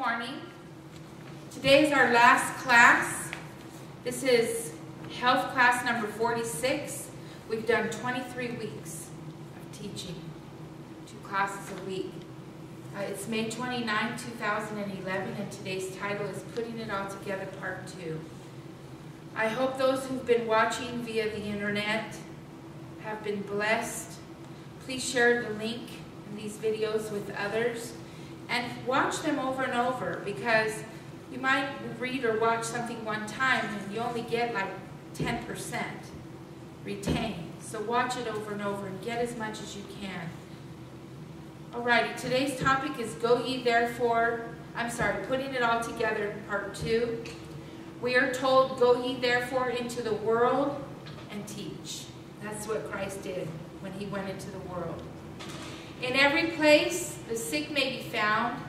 morning. Today is our last class. This is health class number 46. We've done 23 weeks of teaching, 2 classes a week. It's May 29, 2011, and today's title is Putting It All Together, Part 2. I hope those who've been watching via the internet have been blessed. Please share the link in these videos with others and watch them over and over, because you might read or watch something one time and you only get like 10% retained. So watch it over and over and get as much as you can. Alrighty, today's topic is Putting It All Together, Part 2. We are told, go ye therefore into the world and teach. That's what Christ did when he went into the world. In every place the sick may be found,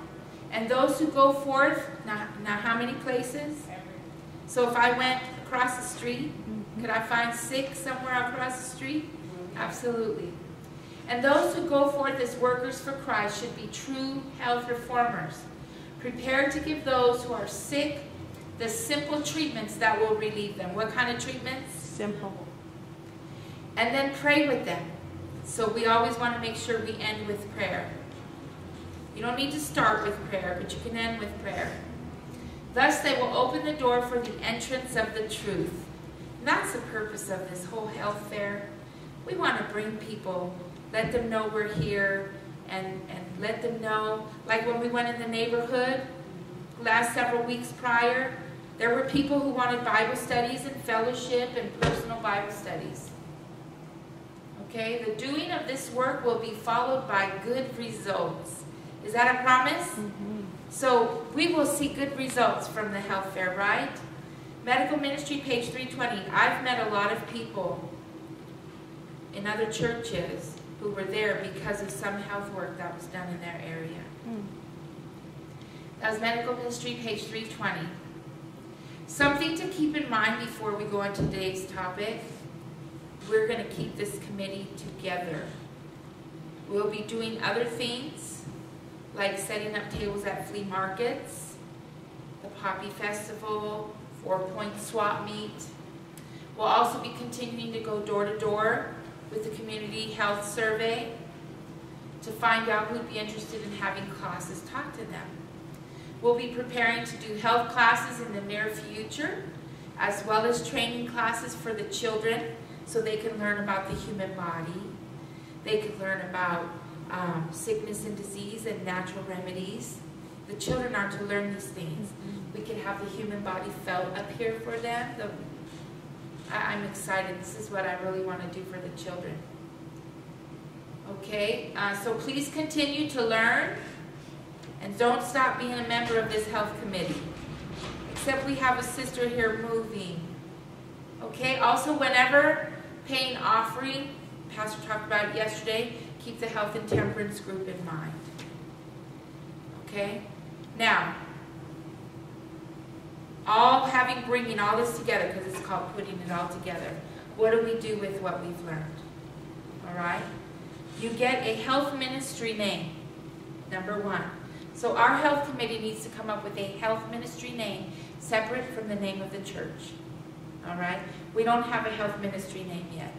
and those who go forth, now how many places? So if I went across the street, could I find sick somewhere across the street? Absolutely. And those who go forth as workers for Christ should be true health reformers, prepared to give those who are sick the simple treatments that will relieve them. What kind of treatments? Simple. And then pray with them. So we always want to make sure we end with prayer. You don't need to start with prayer, but you can end with prayer. Thus they will open the door for the entrance of the truth. And that's the purpose of this whole health fair. We want to bring people, let them know we're here, and let them know, like when we went in the neighborhood last several weeks prior, there were people who wanted Bible studies and fellowship and personal Bible studies. Okay, the doing of this work will be followed by good results. Is that a promise? Mm-hmm. So we will see good results from the health fair, right? Medical Ministry, page 320. I've met a lot of people in other churches who were there because of some health work that was done in their area. That was Medical Ministry, page 320. Something to keep in mind before we go on today's topic. We're going to keep this committee together. We'll be doing other things, like setting up tables at flea markets, the Poppy Festival, 4-point swap meet. We'll also be continuing to go door to door with the community health survey to find out who'd be interested in having classes taught to them. We'll be preparing to do health classes in the near future, as well as training classes for the children so they can learn about the human body. They can learn about sickness and disease and natural remedies. The children are to learn these things. We can have the human body felt up here for them. I'm excited. This is what I really want to do for the children. Okay, so please continue to learn and don't stop being a member of this health committee. Except we have a sister here moving. Okay, also whenever paying offering, Pastor talked about it yesterday, keep the health and temperance group in mind. Okay, now, bringing all this together, because it's called Putting It All Together. What do we do with what we've learned? All right, you get a health ministry name, number 1. So our health committee needs to come up with a health ministry name separate from the name of the church. All right? We don't have a health ministry name yet.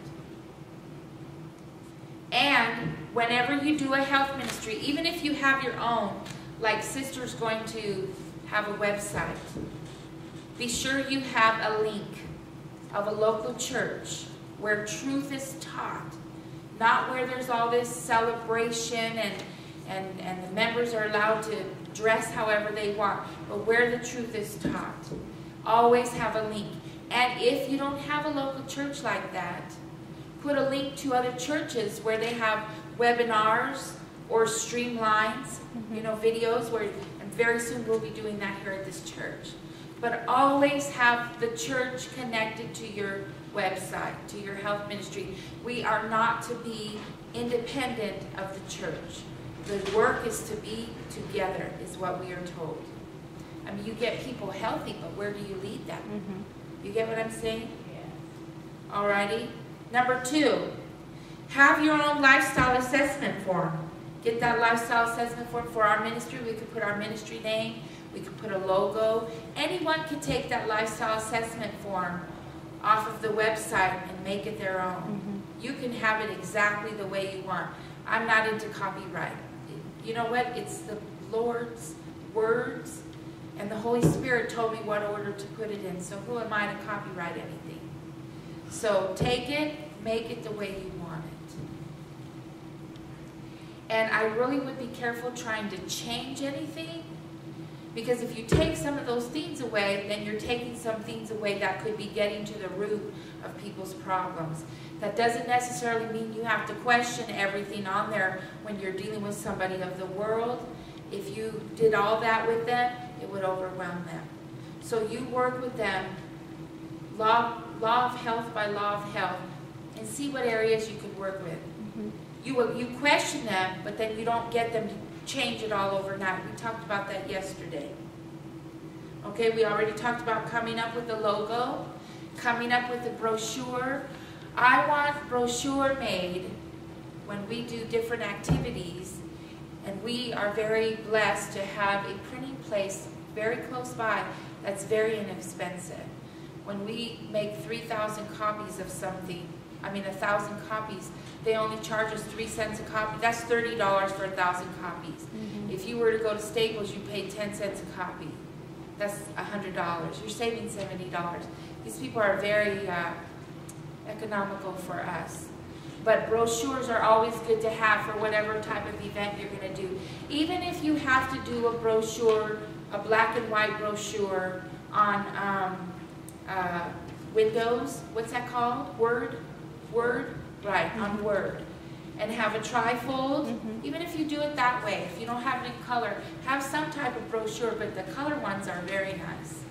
And whenever you do a health ministry, even if you have your own, like Sister's going to have a website, be sure you have a link of a local church where truth is taught, not where there's all this celebration and the members are allowed to dress however they want, but where the truth is taught. Always have a link. And if you don't have a local church like that, put a link to other churches where they have webinars or streamlines, videos, and very soon we'll be doing that here at this church. But always have the church connected to your website, to your health ministry. We are not to be independent of the church. The work is to be together, is what we are told. I mean, you get people healthy, but where do you lead them? You get what I'm saying? Yeah. Alrighty. Number 2, have your own lifestyle assessment form. Get that lifestyle assessment form for our ministry. We could put our ministry name. We can put a logo. Anyone can take that lifestyle assessment form off of the website and make it their own. You can have it exactly the way you want. I'm not into copyright. You know what? It's the Lord's words, and the Holy Spirit told me what order to put it in. So who am I to copyright anything? So take it, make it the way you want it. And I really would be careful trying to change anything, because if you take some of those things away, then you're taking some things away that could be getting to the root of people's problems. That doesn't necessarily mean you have to question everything on there when you're dealing with somebody of the world. If you did all that with them, it would overwhelm them. So you work with them, law of health by law of health, and see what areas you could work with. You question them, but then you don't get them to change it all overnight. We talked about that yesterday. Okay, we already talked about coming up with a logo, coming up with a brochure. I want brochure made when we do different activities, and we are very blessed to have a printing place very close by that's very inexpensive. When we make 3,000 copies of something, 1,000 copies, they only charge us 3 cents a copy. That's $30 for 1,000 copies. If you were to go to Staples, you pay 10 cents a copy. That's $100. You're saving $70. These people are very economical for us. But brochures are always good to have for whatever type of event you're going to do. Even if you have to do a brochure, a black and white brochure on Windows, what's that called? Word? Right, on Word. And have a trifold. Even if you do it that way, if you don't have it in color, have some type of brochure, but the color ones are very nice.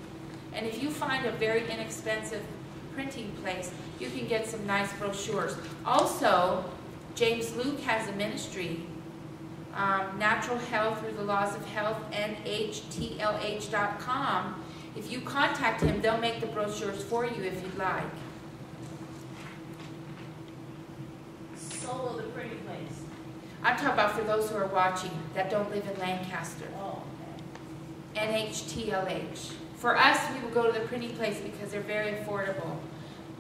And if you find a very inexpensive printing place, you can get some nice brochures. Also, James Luke has a ministry, Natural Health Through the Laws of Health, nhtlh.com. If you contact him, they'll make the brochures for you if you'd like. So will the printing place. I'm talking about for those who are watching that don't live in Lancaster. Oh, okay. NHTLH. For us, we will go to the printing place because they're very affordable.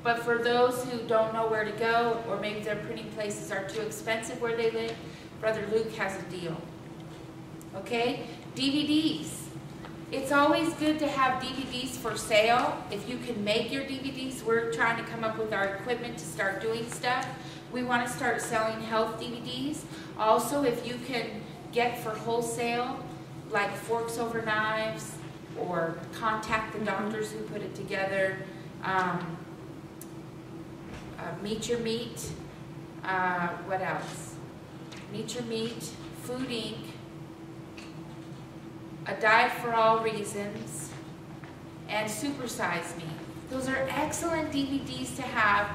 But for those who don't know where to go, or maybe their printing places are too expensive where they live, Brother Luke has a deal. Okay? DVDs. It's always good to have DVDs for sale. If you can make your DVDs, we're trying to come up with our equipment to start doing stuff. We want to start selling health DVDs. Also, if you can get for wholesale, like Forks Over Knives, or contact the doctors who put it together, Meet Your Meat, what else? Meet Your Meat, Food Inc., A Diet for All Reasons, and Supersize Me. Those are excellent DVDs to have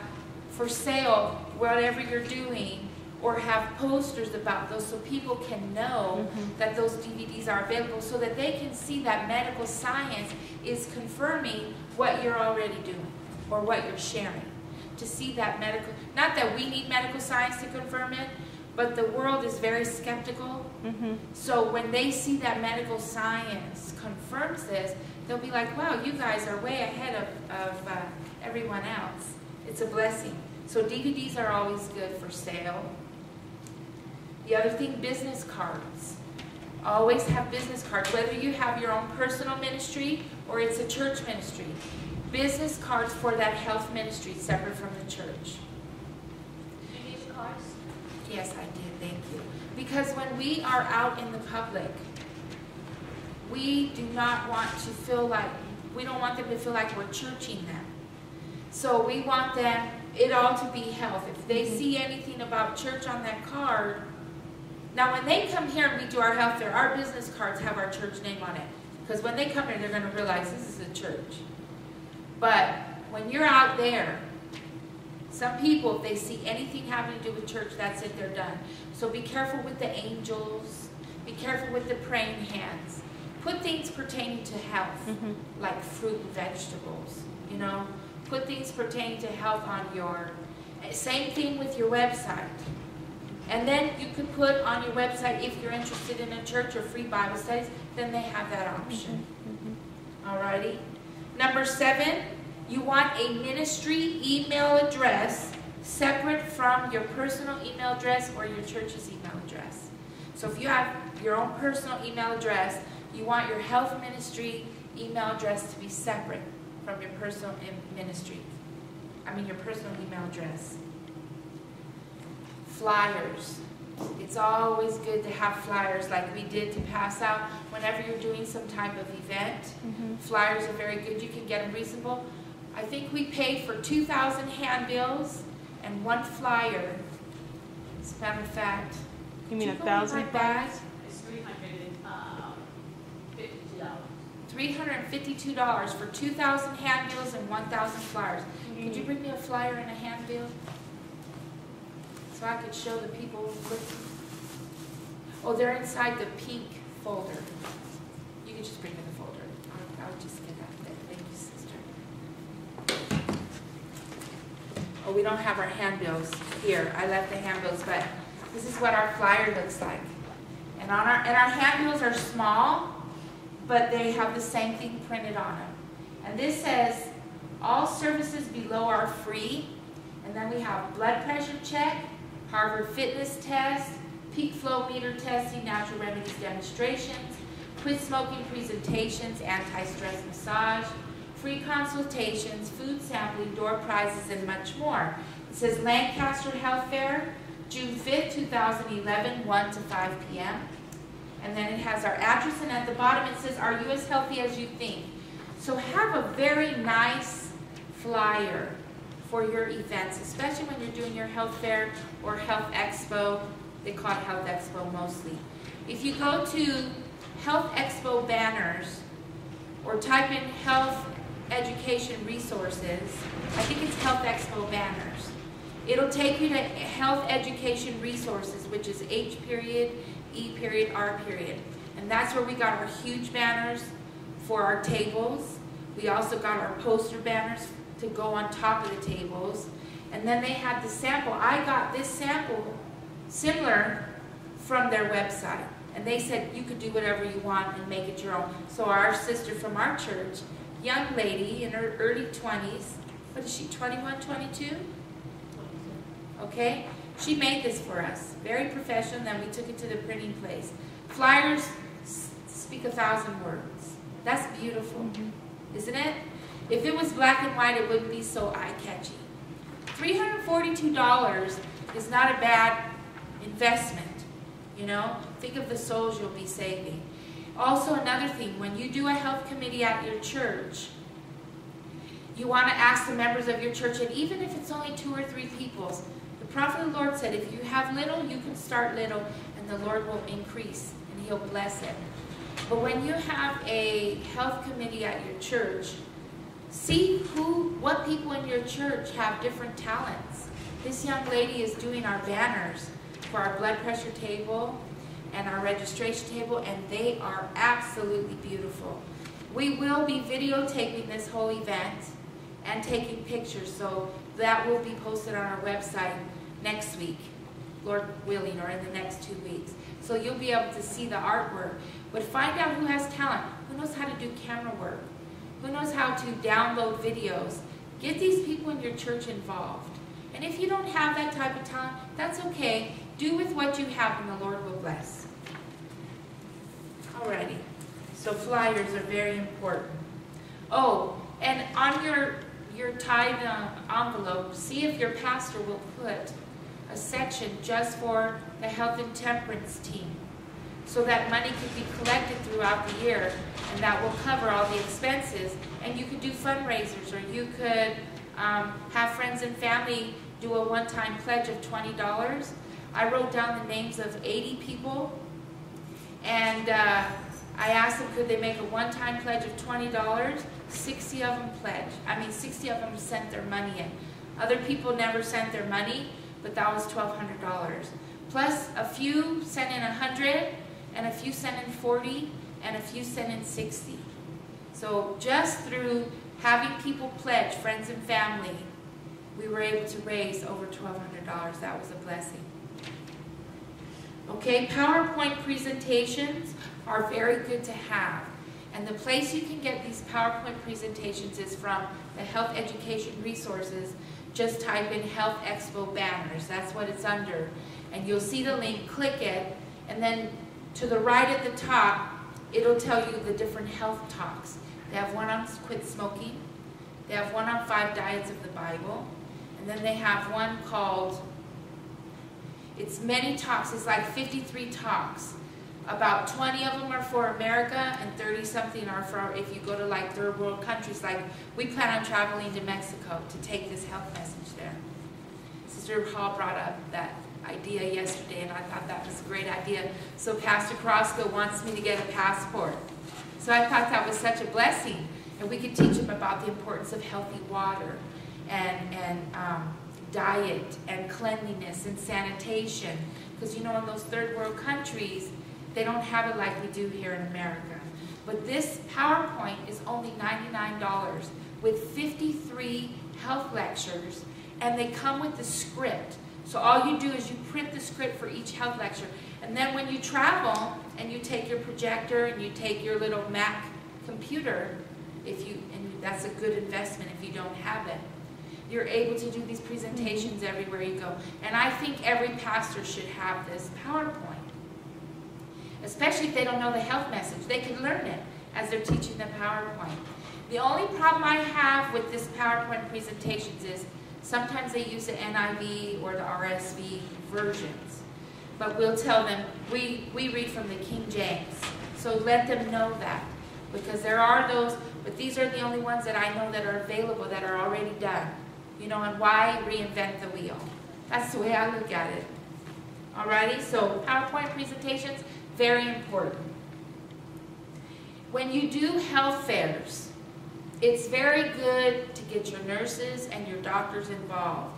for sale, whatever you're doing, or have posters about those so people can know that those DVDs are available, so that they can see that medical science is confirming what you're already doing or what you're sharing. To see that medical, not that we need medical science to confirm it, but the world is very skeptical. So when they see that medical science confirms this, they'll be like, wow, you guys are way ahead of everyone else. It's a blessing. So DVDs are always good for sale. The other thing, business cards. Always have business cards, whether you have your own personal ministry or it's a church ministry. Business cards for that health ministry separate from the church. You use cards? Yes, I did, thank you. Because when we are out in the public, we do not want to feel like, we don't want them to feel like we're churching them. So we want them, it all to be health. If they see anything about church on that card, now when they come here and we do our health fair, our business cards have our church name on it. Because when they come here, they're going to realize this is a church. But when you're out there, some people, if they see anything having to do with church, that's it, they're done. So be careful with the angels. Be careful with the praying hands. Put things pertaining to health, like fruit and vegetables, you know. Put things pertaining to health on your, same thing with your website. And then you could put on your website, if you're interested in a church or free Bible studies, then they have that option. Alrighty. Number 7, you want a ministry email address separate from your personal email address or your church's email address. So if you have your own personal email address, you want your health ministry email address to be separate from your personal your personal email address. Flyers. It's always good to have flyers like we did to pass out whenever you're doing some type of event. Flyers are very good. You can get them reasonable. I think we paid for 2,000 handbills and 1 flyer. As a matter of fact. You mean 1,000 bags? It's $352. $352 for 2,000 handbills and 1,000 flyers. Could you bring me a flyer and a handbill? So I could show the people. Oh, they're inside the pink folder. You can just bring me the folder. I'll just get that there. Thank you, sister. Oh, we don't have our handbills here. I left the handbills, but this is what our flyer looks like. And our handbills are small, but they have the same thing printed on them. And this says, all services below are free. And then we have blood pressure check, Harvard fitness test, peak flow meter testing, natural remedies demonstrations, quit smoking presentations, anti-stress massage, free consultations, food sampling, door prizes, and much more. It says Lancaster Health Fair, June 5th, 2011, 1 to 5 p.m. And then it has our address, and at the bottom it says, are you as healthy as you think? So have a very nice flyer for your events, especially when you're doing your health fair or health expo. They call it health expo mostly. If you go to health expo banners or type in health education resources, I think it's health expo banners. It'll take you to health education resources, which is H period, E period, R period. And that's where we got our huge banners for our tables. We also got our poster banners to go on top of the tables. And then they had the sample. I got this sample similar from their website. And they said you could do whatever you want and make it your own. So our sister from our church, young lady in her early 20s, what is she, 21, 22? Okay, she made this for us. Very professional, then we took it to the printing place. Flyers speak 1,000 words. That's beautiful, isn't it? If it was black and white, it wouldn't be so eye-catchy. $342 is not a bad investment, you know? Think of the souls you'll be saving. Also, another thing, when you do a health committee at your church, you want to ask the members of your church, and even if it's only 2 or 3 people, the prophet of the Lord said, if you have little, you can start little, and the Lord will increase, and He'll bless it. But when you have a health committee at your church, see what people in your church have different talents. This young lady is doing our banners for our blood pressure table and our registration table, and they are absolutely beautiful. We will be videotaping this whole event and taking pictures, so that will be posted on our website next week, Lord willing, or in the next 2 weeks. So you'll be able to see the artwork. But find out who has talent, who knows how to do camera work, who knows how to download videos. Get these people in your church involved. And if you don't have that type of talent, that's okay. Do with what you have, and the Lord will bless. Alrighty. So flyers are very important. Oh, and on your tithe envelope, see if your pastor will put a section just for the health and temperance team, so that money can be collected throughout the year, and that will cover all the expenses. And you could do fundraisers, or you could have friends and family do a one-time pledge of $20. I wrote down the names of 80 people, and I asked them could they make a one-time pledge of $20. 60 of them pledged. 60 of them sent their money in. Other people never sent their money, but that was $1,200. Plus a few sent in 100, and a few sent in 40, and a few sent in 60. So just through having people pledge, friends and family, we were able to raise over $1,200. That was a blessing. Okay, PowerPoint presentations are very good to have. And the place you can get these PowerPoint presentations is from the Health Education Resources. Just type in Health Expo banners. That's what it's under. And you'll see the link, click it, and then to the right at the top, it'll tell you the different health talks. They have one on quit smoking. They have one on 5 diets of the Bible. And then they have one called, it's many talks. It's like 53 talks. About 20 of them are for America and 30 something are for if you go to like third world countries. Like we plan on traveling to Mexico to take this health message there. Sister Hall brought up that idea yesterday and I thought that was a great idea. So Pastor Crosco wants me to get a passport. So I thought that was such a blessing. And we could teach them about the importance of healthy water and diet and cleanliness and sanitation. Because you know in those third world countries, they don't have it like we do here in America. But this PowerPoint is only $99 with 53 health lectures, and they come with the script. So all you do is you print the script for each health lecture. And then when you travel and you take your projector and you take your little Mac computer, and that's a good investment if you don't have it, you're able to do these presentations everywhere you go. And I think every pastor should have this PowerPoint. Especially if they don't know the health message. They can learn it as they're teaching the PowerPoint. The only problem I have with this PowerPoint presentations is sometimes they use the NIV or the RSV versions. But we'll tell them, we read from the King James. So let them know that. Because there are those, but these are the only ones that I know that are available, that are already done. You know, and why reinvent the wheel? That's the way I look at it. Alrighty, so PowerPoint presentations, very important. When you do health fairs, it's very good to get your nurses and your doctors involved.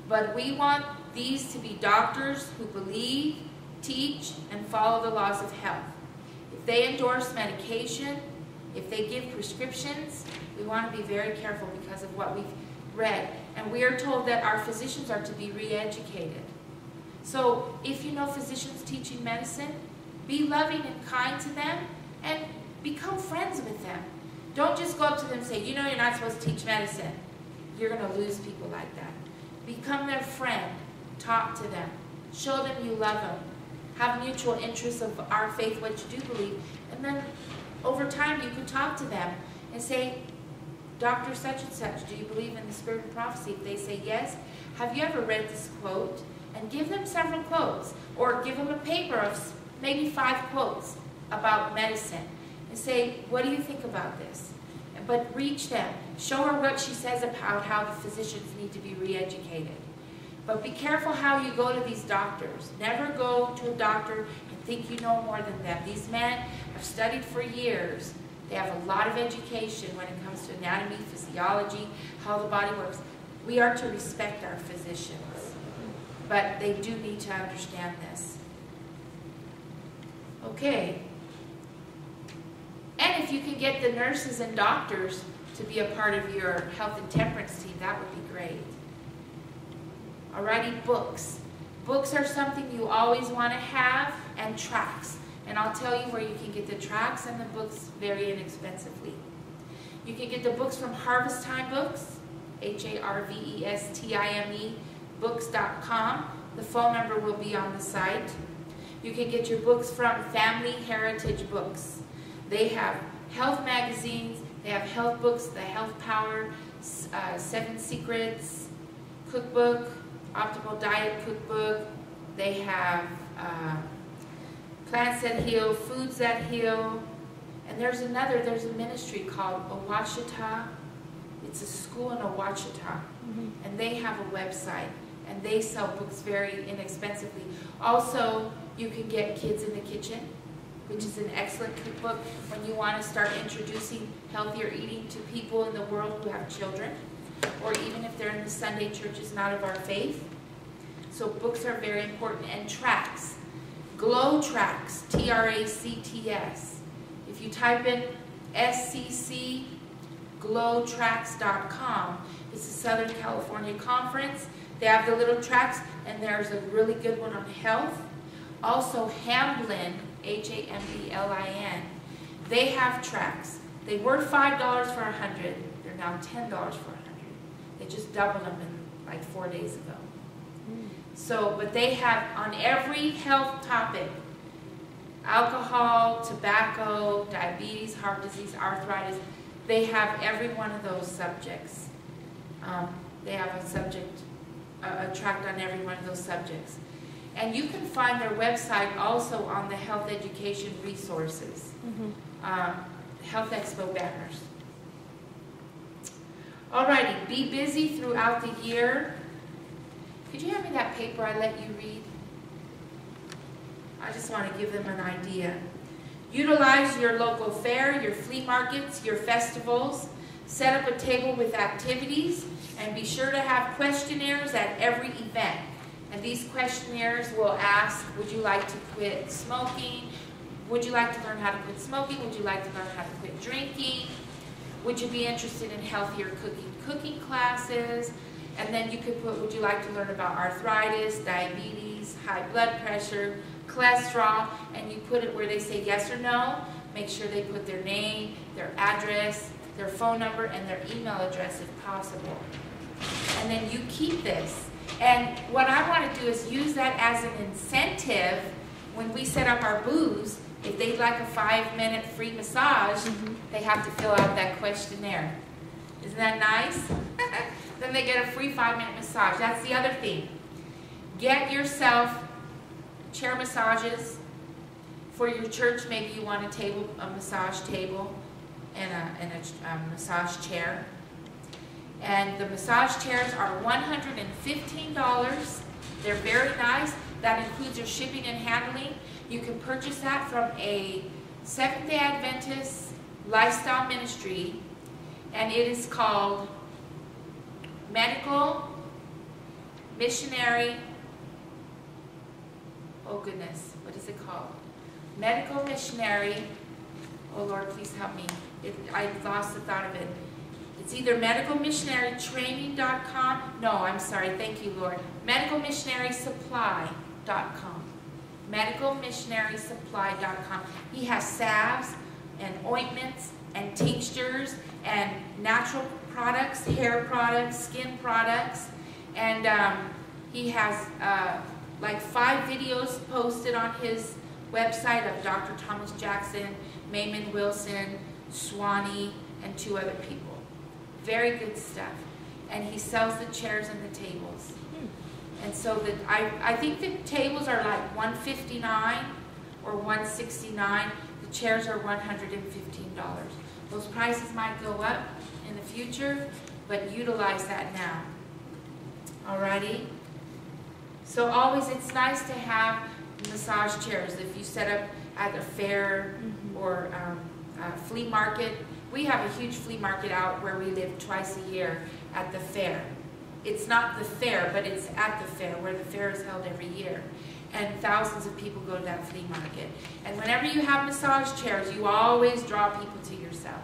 But we want these to be doctors who believe, teach, and follow the laws of health. If they endorse medication, if they give prescriptions, we want to be very careful because of what we've read. And we are told that our physicians are to be re-educated. So if you know physicians teaching medicine, be loving and kind to them and become friends with them. Don't just go up to them and say, you know you're not supposed to teach medicine. You're going to lose people like that. Become their friend. Talk to them. Show them you love them. Have mutual interests of our faith, what you do believe. And then over time you can talk to them and say, Dr. such and such, do you believe in the spirit of prophecy? If they say yes, have you ever read this quote? And give them several quotes. Or give them a paper of maybe 5 quotes about medicine. And say, what do you think about this? But reach them. Show her what she says about how the physicians need to be re-educated. But be careful how you go to these doctors. Never go to a doctor and think you know more than them. These men have studied for years. They have a lot of education when it comes to anatomy, physiology, how the body works. We are to respect our physicians. But they do need to understand this. Okay. And if you can get the nurses and doctors to be a part of your health and temperance team, that would be great. Alrighty, books. Books are something you always want to have, and tracts. And I'll tell you where you can get the tracts and the books very inexpensively. You can get the books from Harvest Time Books, HARVESTIME books.com. The phone number will be on the site. You can get your books from Family Heritage Books. They have health magazines, they have health books, the Health Power, 7 Secrets cookbook, Optimal Diet cookbook. They have Plants That Heal, Foods That Heal. And there's a ministry called Ouachita. It's a school in Ouachita. And they have a website. And they sell books very inexpensively. Also, you can get Kids in the Kitchen, which is an excellent cookbook when you want to start introducing healthier eating to people in the world who have children, or even if they're in the Sunday churches not of our faith. So books are very important. And tracts. Glow Tracts, TRACTS. If you type in SCCglowtracts.com, it's a Southern California conference. They have the little tracts, and there's a really good one on health. Also Hamblin, Hamblin, they have tracks. They were $5 for 100. They're now $10 for 100. They just doubled them in like 4 days ago. So, but they have on every health topic, alcohol, tobacco, diabetes, heart disease, arthritis, they have every one of those subjects. They have a tract on every one of those subjects. And you can find their website also on the health education resources, Health Expo banners. Alrighty, be busy throughout the year. Could you hand me that paper I let you read? I just want to give them an idea. Utilize your local fair, your flea markets, your festivals. Set up a table with activities, and be sure to have questionnaires at every event. And these questionnaires will ask, would you like to quit smoking? Would you like to learn how to quit smoking? Would you like to learn how to quit drinking? Would you be interested in healthier cooking classes? And then you could put, would you like to learn about arthritis, diabetes, high blood pressure, cholesterol, and you put it where they say yes or no. Make sure they put their name, their address, their phone number, and their email address if possible. And then you keep this. And what I want to do is use that as an incentive when we set up our booths. If they'd like a 5-minute free massage, they have to fill out that questionnaire. Isn't that nice? Then they get a free 5-minute massage. That's the other thing. Get yourself chair massages. For your church, maybe you want a massage table and a massage chair. And the massage chairs are $115. They're very nice. That includes your shipping and handling. You can purchase that from a Seventh-day Adventist lifestyle ministry, and it is called Missionary. Oh goodness, what is it called? Medical Missionary. Oh Lord, please help me. I lost the thought of it. It's either medicalmissionarytraining.com. No, I'm sorry. Thank you, Lord. Medicalmissionarysupply.com. Medicalmissionarysupply.com. He has salves and ointments and tinctures and natural products, hair products, skin products, and he has like 5 videos posted on his website of Dr. Thomas Jackson, Mayman Wilson, Swanee, and 2 other people. Very good stuff. And he sells the chairs and the tables. And so I think the tables are like $159 or $169. The chairs are $115. Those prices might go up in the future, but utilize that now. Alrighty? So always, it's nice to have massage chairs. If you set up at a fair or a flea market, we have a huge flea market out where we live twice a year at the fair. It's not the fair, but it's at the fair, where the fair is held every year. And thousands of people go to that flea market. And whenever you have massage chairs, you always draw people to yourself.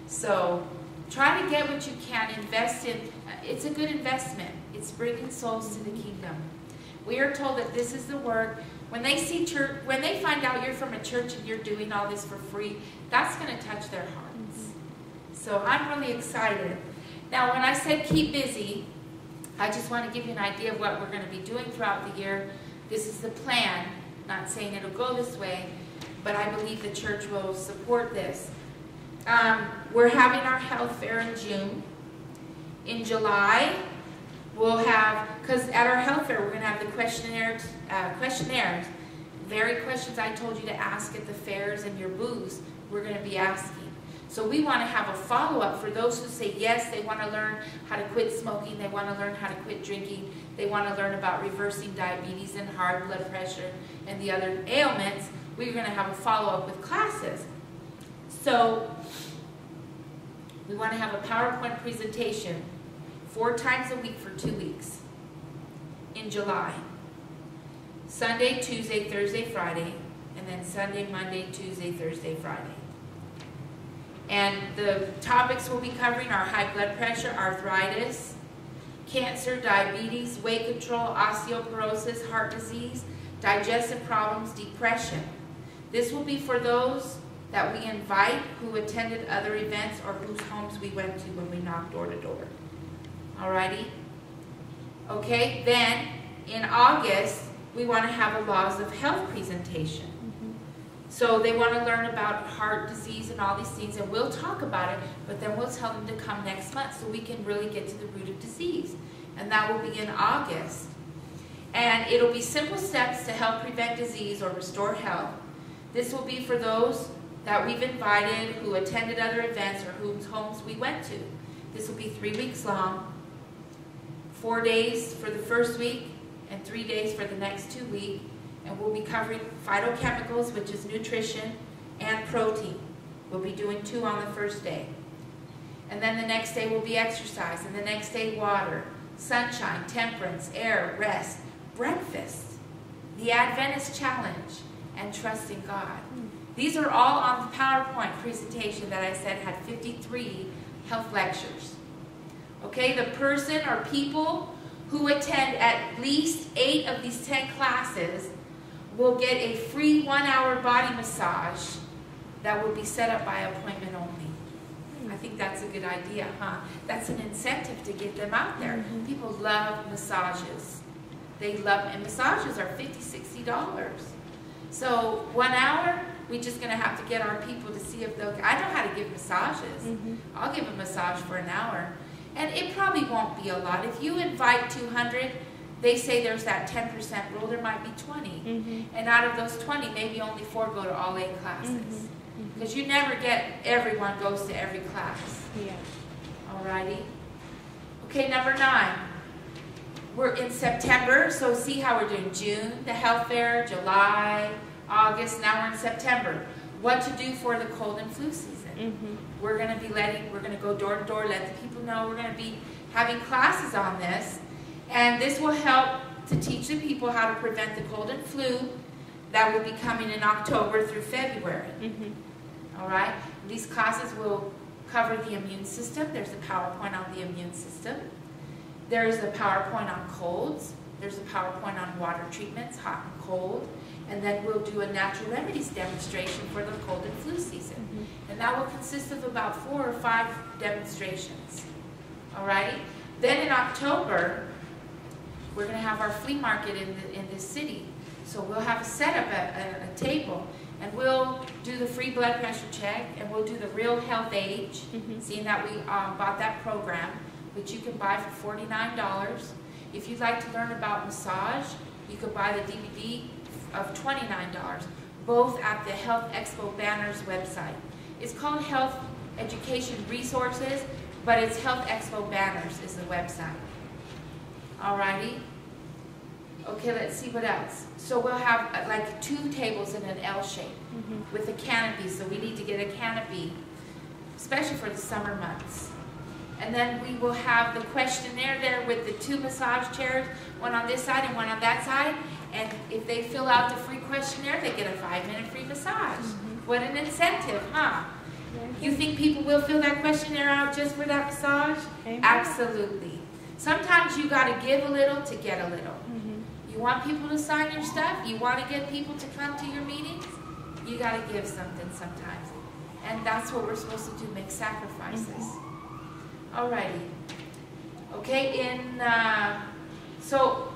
So try to get what you can, invest in. It's a good investment. It's bringing souls to the kingdom. We are told that this is the work. When they see church, when they find out you're from a church and you're doing all this for free, that's going to touch their hearts. So I'm really excited. Now, when I said keep busy, I just want to give you an idea of what we're going to be doing throughout the year. This is the plan. Not saying it'll go this way, but I believe the church will support this. We're having our health fair in June. In July, we'll have, because at our health fair, we're going to have the questionnaires, very questions I told you to ask at the fairs and your booths, we're going to be asking. So we want to have a follow-up for those who say yes, they want to learn how to quit smoking, they want to learn how to quit drinking, they want to learn about reversing diabetes and high blood pressure and the other ailments. We're going to have a follow-up with classes. So we want to have a PowerPoint presentation 4 times a week for 2 weeks in July. Sunday, Tuesday, Thursday, Friday, and then Sunday, Monday, Tuesday, Thursday, Friday. And the topics we'll be covering are high blood pressure, arthritis, cancer, diabetes, weight control, osteoporosis, heart disease, digestive problems, depression. This will be for those that we invite who attended other events or whose homes we went to when we knocked door to door. Alrighty? Okay, then in August, we want to have a laws of health presentation. So they want to learn about heart disease and all these things, and we'll talk about it, but then we'll tell them to come next month so we can really get to the root of disease. And that will be in August. And it'll be simple steps to help prevent disease or restore health. This will be for those that we've invited who attended other events or whose homes we went to. This will be 3 weeks long, 4 days for the first week and 3 days for the next 2 weeks. And we'll be covering phytochemicals, which is nutrition, and protein. We'll be doing 2 on the first day. And then the next day will be exercise, and the next day water, sunshine, temperance, air, rest, breakfast, the Adventist challenge, and trusting God. These are all on the PowerPoint presentation that I said had 53 health lectures. Okay, the person or people who attend at least 8 of these 10 classes will get a free 1-hour body massage that will be set up by appointment only. I think that's a good idea, huh? That's an incentive to get them out there. People love massages. They love, and massages are $50, $60. So 1 hour, we're just going to have to get our people to see if they'll, I know how to give massages. I'll give a massage for an hour. And it probably won't be a lot. If you invite 200, they say there's that 10% rule, there might be 20. And out of those 20, maybe only 4 go to all 8 classes. Because you never get everyone goes to every class. Alrighty. Okay, number 9. We're in September, so see how we're doing. June, the health fair, July, August, now we're in September. What to do for the cold and flu season. We're going to go door to door, let the people know. We're going to be having classes on this. And this will help to teach the people how to prevent the cold and flu that will be coming in October through February. All right? These classes will cover the immune system. There's a PowerPoint on the immune system. There's a PowerPoint on colds. There's a PowerPoint on water treatments, hot and cold. And then we'll do a natural remedies demonstration for the cold and flu season. And that will consist of about 4 or 5 demonstrations. All righty? Then in October, we're going to have our flea market in this city. So we'll have a setup at a table, and we'll do the free blood pressure check, and we'll do the real health age, seeing that we bought that program, which you can buy for $49. If you'd like to learn about massage, you could buy the DVD of $29, both at the Health Expo Banners website. It's called Health Education Resources, but it's Health Expo Banners is the website. Alrighty. Okay, let's see what else. So we'll have like 2 tables in an L shape with a canopy. So we need to get a canopy, especially for the summer months. And then we will have the questionnaire there with the 2 massage chairs, one on this side and one on that side. And if they fill out the free questionnaire, they get a 5-minute free massage. What an incentive, huh? You think people will fill that questionnaire out just for that massage? Absolutely. Sometimes you got to give a little to get a little. You want people to sign your stuff? You want to get people to come to your meetings? You got to give something sometimes. And that's what we're supposed to do, make sacrifices. Alrighty. Okay, so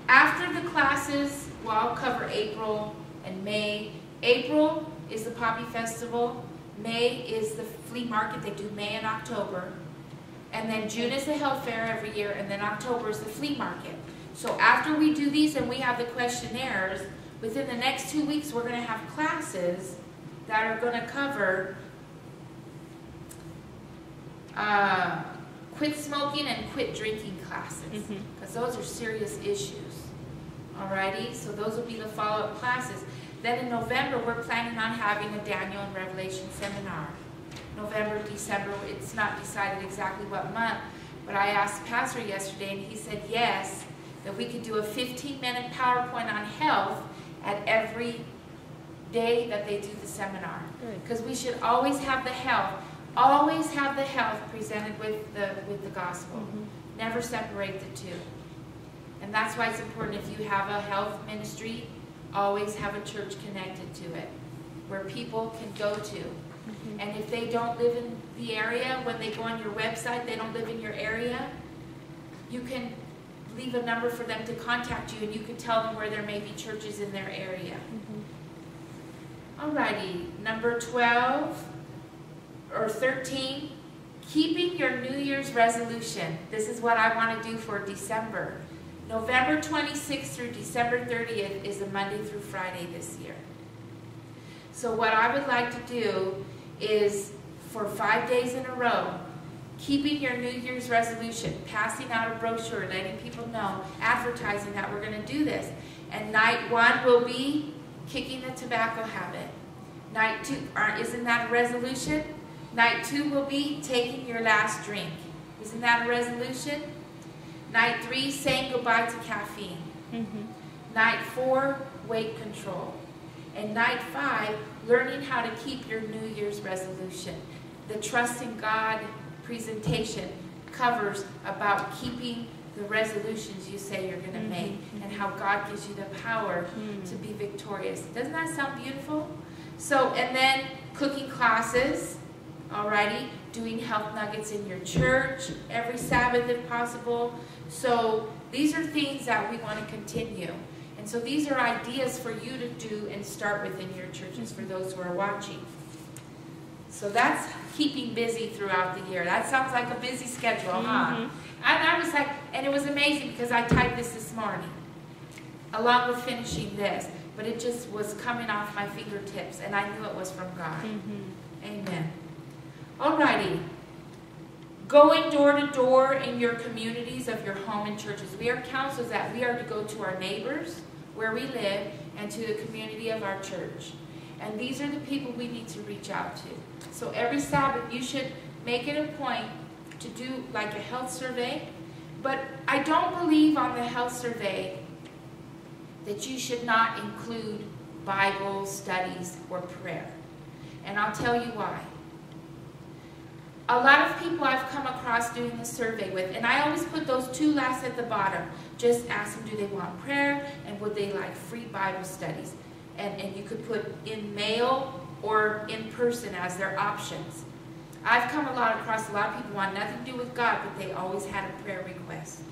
after the classes, well, I'll cover April and May. April is the Poppy Festival. May is the flea market. They do May and October. And then June is the health fair every year, and then October is the flea market. So after we do these and we have the questionnaires, within the next 2 weeks we're going to have classes that are going to cover quit smoking and quit drinking classes, because those are serious issues. Alrighty, so those will be the follow-up classes. Then in November we're planning on having a Daniel and Revelation seminar. November, December, it's not decided exactly what month, but I asked Pastor yesterday and he said yes, that we could do a 15-minute PowerPoint on health at every day that they do the seminar. Because we should always have the health presented with the gospel. Never separate the two. And that's why it's important if you have a health ministry always have a church connected to it where people can go to. Mm-hmm. And if they don't live in the area, when they go on your website, they don't live in your area, you can leave a number for them to contact you, and you can tell them where there may be churches in their area. Mm-hmm. Alrighty, number 12 or 13, keeping your New Year's resolution. This is what I want to do for December. November 26th through December 30th is a Monday through Friday this year. So what I would like to do is, for 5 days in a row, keeping your New Year's resolution, passing out a brochure, letting people know, advertising that we're going to do this. And night 1 will be kicking the tobacco habit. Night 2, isn't that a resolution? Night 2 will be taking your last drink. Isn't that a resolution? Night 3, saying goodbye to caffeine. Mm-hmm. Night 4, weight control. And night 5, learning how to keep your New Year's resolution. The Trust in God presentation covers about keeping the resolutions you say you're going to make, and how God gives you the power to be victorious. Doesn't that sound beautiful? So, and then cooking classes, alrighty, doing health nuggets in your church every Sabbath if possible. So these are things that we want to continue. And so these are ideas for you to do and start within your churches for those who are watching. So that's keeping busy throughout the year. That sounds like a busy schedule, huh? And I was like, and it was amazing because I typed this morning, along with finishing this. But it just was coming off my fingertips, and I knew it was from God. Amen. Alrighty. Going door to door in your communities of your home and churches. We are counselors that we are to go to our neighbors, where we live, and to the community of our church. And these are the people we need to reach out to. So every Sabbath, you should make it a point to do like a health survey. But I don't believe on the health survey that you should not include Bible studies or prayer. And I'll tell you why. A lot of people I've come across doing the survey with, and I always put those 2 last at the bottom. Just ask them, do they want prayer, and would they like free Bible studies? And you could put in mail or in person as their options. I've come across a lot of people want nothing to do with God, but they always had a prayer request.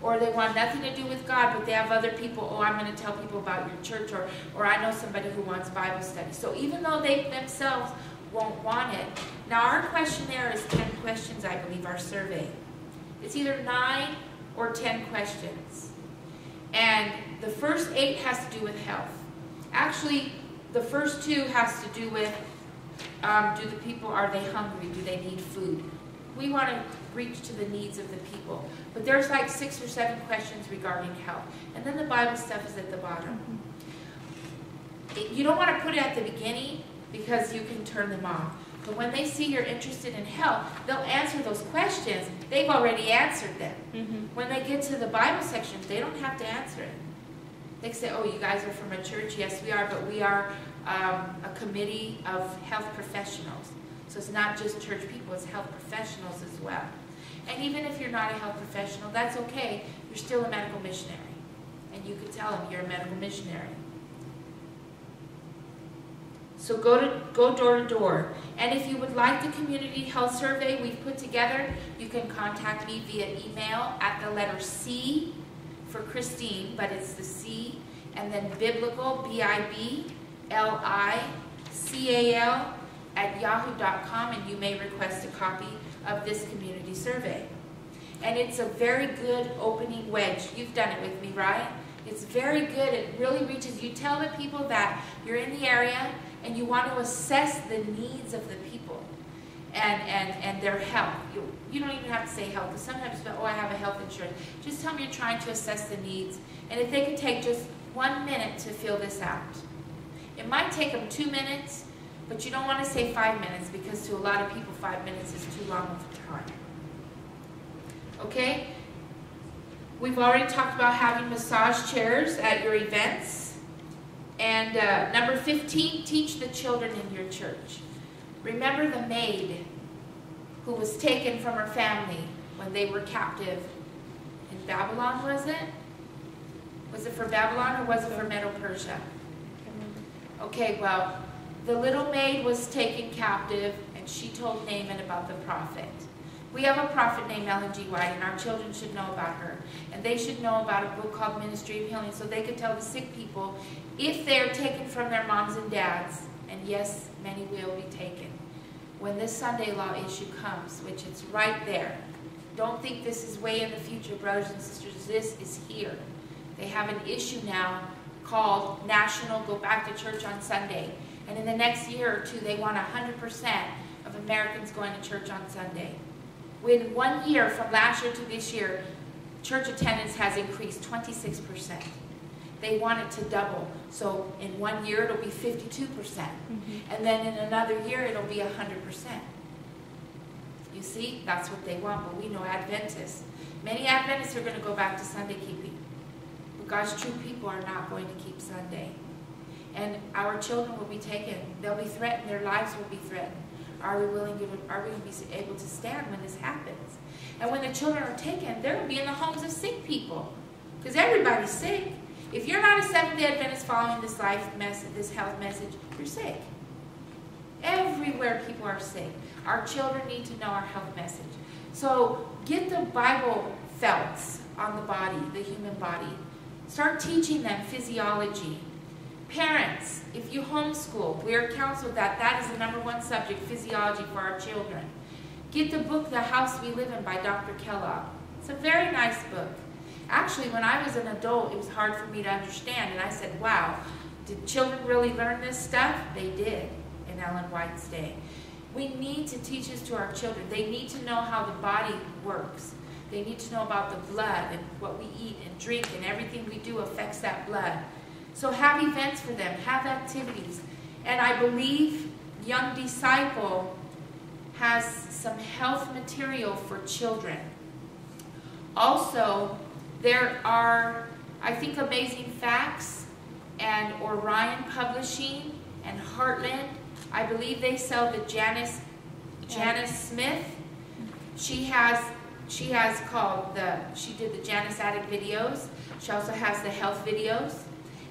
Or they want nothing to do with God, but they have other people, oh, I'm going to tell people about your church, or I know somebody who wants Bible study. So even though they themselves won't want it, now our questionnaire is 10 questions, I believe, our survey. It's either 9 or 10 questions. And the first 8 has to do with health. Actually, the first 2 has to do with, do the people, are they hungry? Do they need food? We want to reach to the needs of the people. But there's like 6 or 7 questions regarding health. And then the Bible stuff is at the bottom. You don't want to put it at the beginning because you can turn them off. But when they see you're interested in health, they'll answer those questions. They've already answered them. When they get to the Bible section, they don't have to answer it. They say, oh, you guys are from a church? Yes, we are, but we are a committee of health professionals. So it's not just church people, it's health professionals as well. And even if you're not a health professional, that's okay. You're still a medical missionary. And you could tell them you're a medical missionary. So go door to door. And if you would like the community health survey we've put together, you can contact me via email at the letter C for Christine, but it's the C, and then biblical, BIBLICAL, at yahoo.com, and you may request a copy of this community survey. And it's a very good opening wedge. You've done it with me, right? It's very good. It really reaches. You tell the people that you're in the area and you want to assess the needs of the people and their health. You don't even have to say health, because sometimes you go, oh, I have a health insurance. Just tell them you're trying to assess the needs. And if they could take just 1 minute to fill this out. It might take them 2 minutes, but you don't want to say 5 minutes, because to a lot of people 5 minutes is too long of a time. Okay? We've already talked about having massage chairs at your events. And number 15, teach the children in your church. Remember the maid who was taken from her family when they were captive in Babylon, was it? Was it for Babylon or was it for Medo-Persia? Okay, well, the little maid was taken captive, and she told Naaman about the prophet. We have a prophet named Ellen G. White, and our children should know about her. And they should know about a book called Ministry of Healing, so they could tell the sick people if they are taken from their moms and dads, and yes, many will be taken. When this Sunday law issue comes, which it's right there, don't think this is way in the future, brothers and sisters. This is here. They have an issue now called National Go Back to Church on Sunday. And in the next year or two, they want 100% of Americans going to church on Sunday. In 1 year, from last year to this year, church attendance has increased 26%. They want it to double. So in 1 year, it'll be 52%. And then in another year, it'll be 100%. You see, that's what they want, but we know Adventists. Many Adventists are going to go back to Sunday keeping. But God's true people are not going to keep Sunday. And our children will be taken. They'll be threatened. Their lives will be threatened. Are we going to be able to stand when this happens? And when the children are taken, they're going to be in the homes of sick people. Because everybody's sick. If you're not a Seventh-day Adventist following this this health message, you're sick. Everywhere people are sick. Our children need to know our health message. So get the Bible felts on the body, the human body. Start teaching them physiology. Parents, if you homeschool, we are counseled that that is the #1 subject, physiology for our children. Get the book, The House We Live In by Dr. Kellogg. It's a very nice book. Actually, when I was an adult, it was hard for me to understand, and I said, wow, did children really learn this stuff? They did in Ellen White's day. We need to teach this to our children. They need to know how the body works. They need to know about the blood and what we eat and drink, and everything we do affects that blood. So have events for them, have activities. And I believe Young Disciple has some health material for children. Also, there are, I think, Amazing Facts and Orion Publishing and Heartland. I believe they sell the Janice Smith. She did the Janice Addict videos. She also has the health videos.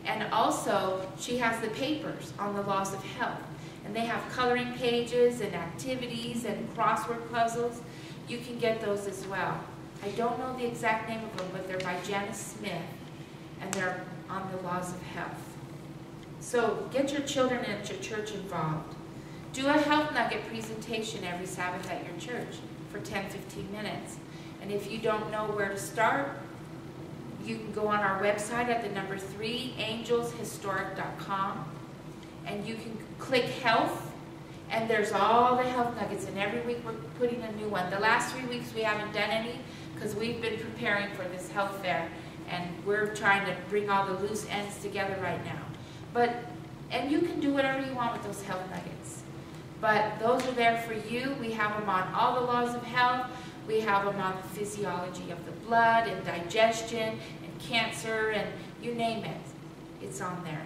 And also, she has the papers on the laws of health. And they have coloring pages and activities and crossword puzzles. You can get those as well. I don't know the exact name of them, but they're by Janice Smith. And they're on the laws of health. So get your children at your church involved. Do a health nugget presentation every Sabbath at your church for 10-15 minutes. And if you don't know where to start, you can go on our website at the #3, angelshistoric.com, and you can click health, and there's all the health nuggets, and every week we're putting a new one. The last 3 weeks we haven't done any because we've been preparing for this health fair, and we're trying to bring all the loose ends together right now. And you can do whatever you want with those health nuggets. But those are there for you. We have them on all the laws of health. We have them on the physiology of the blood and digestion and cancer and you name it. It's on there.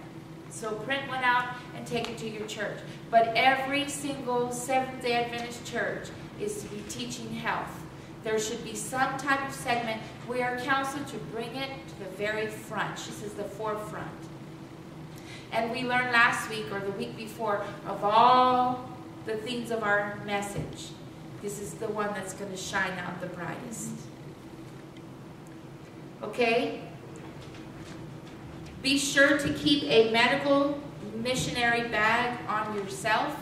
So print one out and take it to your church. But every single Seventh-day Adventist church is to be teaching health. There should be some type of segment. We are counseled to bring it to the very front. She says the forefront. And we learned last week or the week before of all the things of our message. This is the one that's going to shine out the brightest. Okay? Be sure to keep a medical missionary bag on yourself.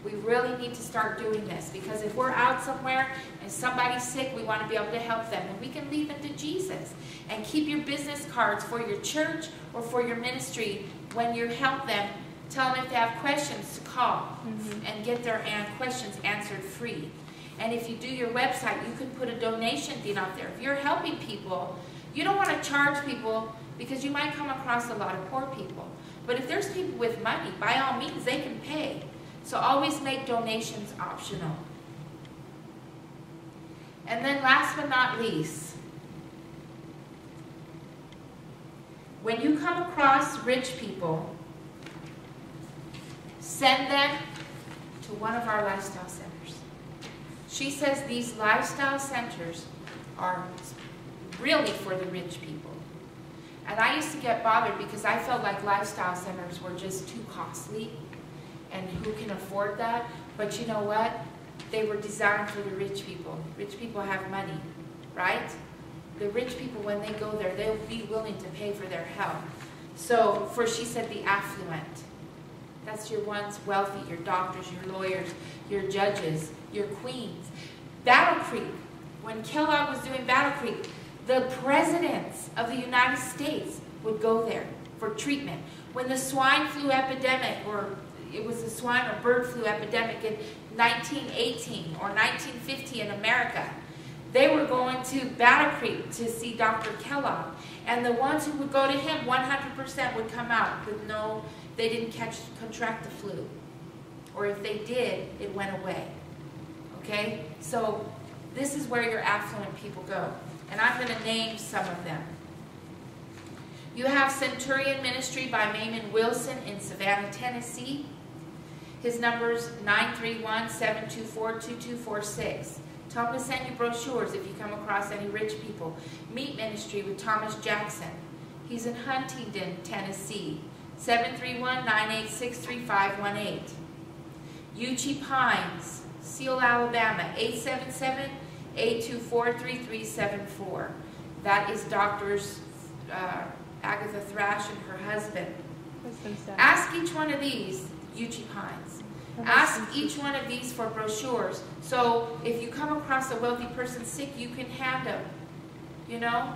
We really need to start doing this because if we're out somewhere and somebody's sick, we want to be able to help them. And we can leave them to Jesus. And keep your business cards for your church or for your ministry when you help them. Tell them if they have questions to call and get their questions answered free. And if you do your website, you can put a donation thing out there. If you're helping people, you don't want to charge people because you might come across a lot of poor people. But if there's people with money, by all means, they can pay. So always make donations optional. And then last but not least, when you come across rich people, send them to one of our lifestyle centers. She says these lifestyle centers are really for the rich people. And I used to get bothered because I felt like lifestyle centers were just too costly, and who can afford that? But you know what? They were designed for the rich people. Rich people have money, right? The rich people, when they go there, they'll be willing to pay for their health. So, for she said the affluent. That's your ones wealthy, your doctors, your lawyers, your judges, your queens. Battle Creek, when Kellogg was doing Battle Creek, the presidents of the United States would go there for treatment. When the swine flu epidemic, or it was the swine or bird flu epidemic in 1918 or 1950 in America, they were going to Battle Creek to see Dr. Kellogg. And the ones who would go to him, 100% would come out with they didn't contract the flu. Or if they did, it went away. Okay? So this is where your affluent people go. And I'm going to name some of them. You have Centurion Ministry by Maimon Wilson in Savannah, Tennessee. His number is 931-724-2246. Tell him to send you brochures if you come across any rich people. Meat Ministry with Thomas Jackson. He's in Huntington, Tennessee. 731-986-3518. Uchee Pines, Seal, Alabama. 877-824-3374. That is Doctors Agatha Thrash and her husband. Ask each one of these, Uchee Pines. Ask each one of these for brochures. So if you come across a wealthy person sick, you can hand them. You know?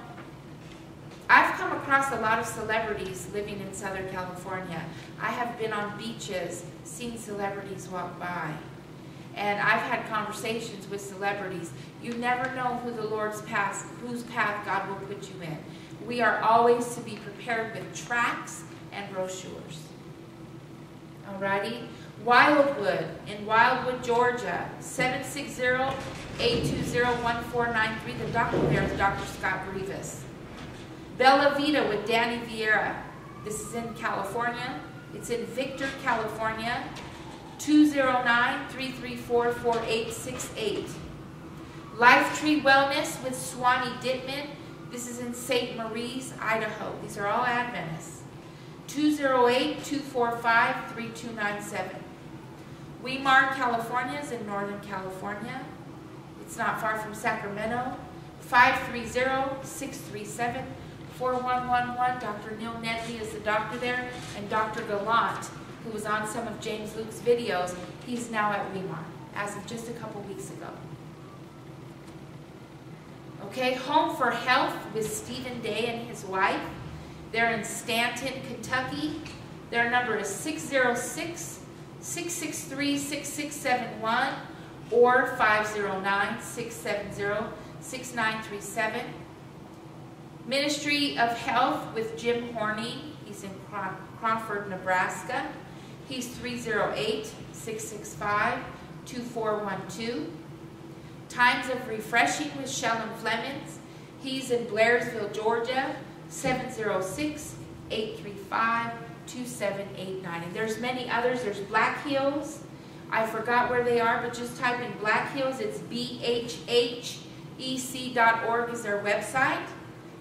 I've come across a lot of celebrities living in Southern California. I have been on beaches, seen celebrities walk by. And I've had conversations with celebrities. You never know who the Lord's path, whose path God will put you in. We are always to be prepared with tracts and brochures. Alrighty? Wildwood in Wildwood, Georgia, 760-820-1493. The doctor there is Dr. Scott Grievous. Bella Vita with Danny Vieira. This is in California. It's in Victor, California, 209-334-4868. Life Tree Wellness with Swanee Dittman. This is in St. Maries, Idaho. These are all Adventists. 208-245-3297. Weimar, California is in Northern California. It's not far from Sacramento. 530-637-4111. Dr. Neil Nedley is the doctor there. And Dr. Gallant, who was on some of James Luke's videos, he's now at Weimar as of just a couple weeks ago. Okay, Home for Health with Stephen Day and his wife. They're in Stanton, Kentucky. Their number is 606-663-6671 or 509-670-6937. Ministry of Health with Jim Horney. He's in Crawford, Nebraska. He's 308-665-2412. Times of Refreshing with Sheldon Flemings. He's in Blairsville, Georgia. 706-835-2789. And there's many others. There's Black Hills. I forgot where they are, but just type in Black Hills. It's bhhec.org is their website.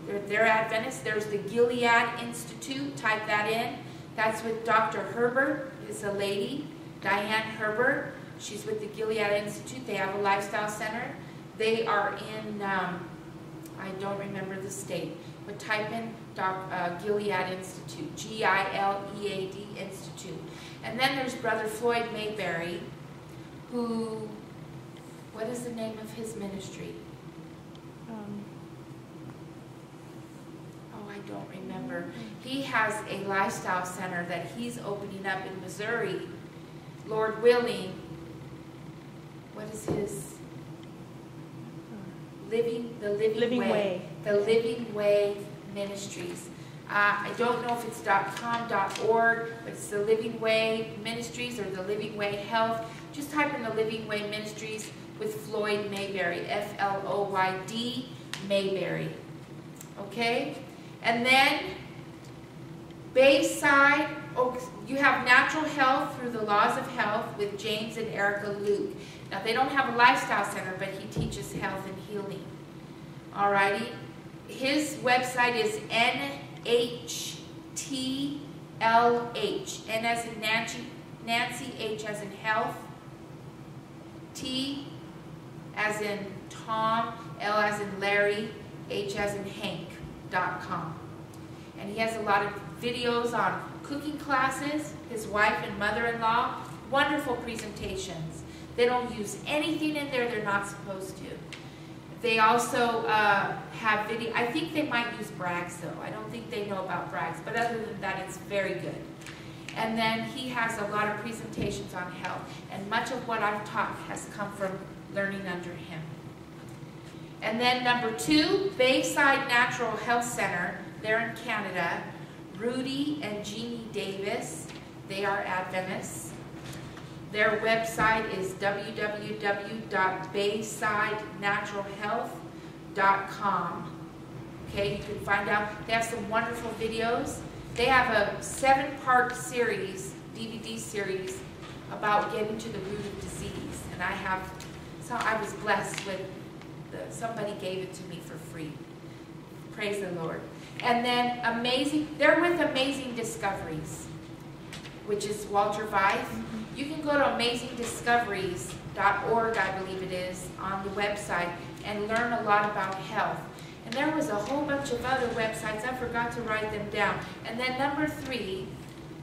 They're Adventists. There's the Gilead Institute. Type that in. That's with Dr. Herbert. It's a lady, Diane Herbert. She's with the Gilead Institute. They have a lifestyle center. They are in, I don't remember the state, but type in Gilead Institute, G-I-L-E-A-D Institute. And then there's Brother Floyd Mayberry, who, what is the name of his ministry? I don't remember. He has a lifestyle center that he's opening up in Missouri. Lord willing, what is his? The Living Way. The Living Way Ministries. I don't know if it's .com, .org, but it's the Living Way Ministries or the Living Way Health. Just type in the Living Way Ministries with Floyd Mayberry, F-L-O-Y-D Mayberry. Okay? And then Bayside, you have Natural Health Through the Laws of Health with James and Erica Luke. Now, they don't have a lifestyle center, but he teaches health and healing. Alrighty? His website is NHLH N as in Nancy, H as in health, T as in Tom, L as in Larry, H as in Hank.com. And he has a lot of videos on cooking classes, his wife and mother-in-law, wonderful presentations. They don't use anything in there they're not supposed to. They also have video. I think they might use Bragg's though. I don't think they know about Bragg's, but other than that, it's very good. And then he has a lot of presentations on health, and much of what I've taught has come from learning under him. And then number 2, Bayside Natural Health Center, they're in Canada. Rudy and Jeannie Davis, they are Adventists. Their website is www.baysidenaturalhealth.com. Okay, you can find out. They have some wonderful videos. They have a 7-part series, DVD series, about getting to the root of disease. And I was blessed with, somebody gave it to me for free. Praise the Lord. And then they're with Amazing Discoveries, which is Walter Veith. You can go to amazingdiscoveries.org, I believe it is, on the website, and learn a lot about health. And there was a whole bunch of other websites. I forgot to write them down. And then number 3,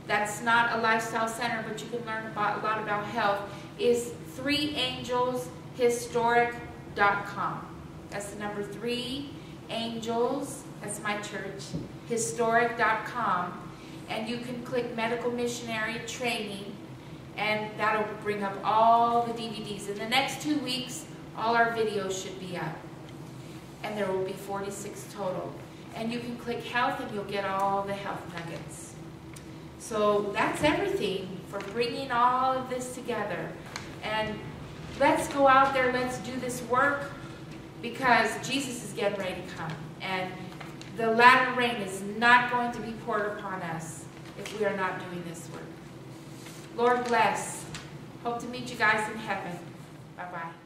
that's not a lifestyle center, but you can learn a lot about health, is 3angelshistoric.com. That's the number 3, Angels, that's my church, historic.com. And you can click Medical Missionary Training, and that'll bring up all the DVDs. In the next 2 weeks, all our videos should be up. And there will be 46 total. And you can click health and you'll get all the health nuggets. So that's everything for bringing all of this together. And let's go out there, let's do this work, because Jesus is getting ready to come. And the latter rain is not going to be poured upon us if we are not doing this work. Lord bless. Hope to meet you guys in heaven. Bye-bye.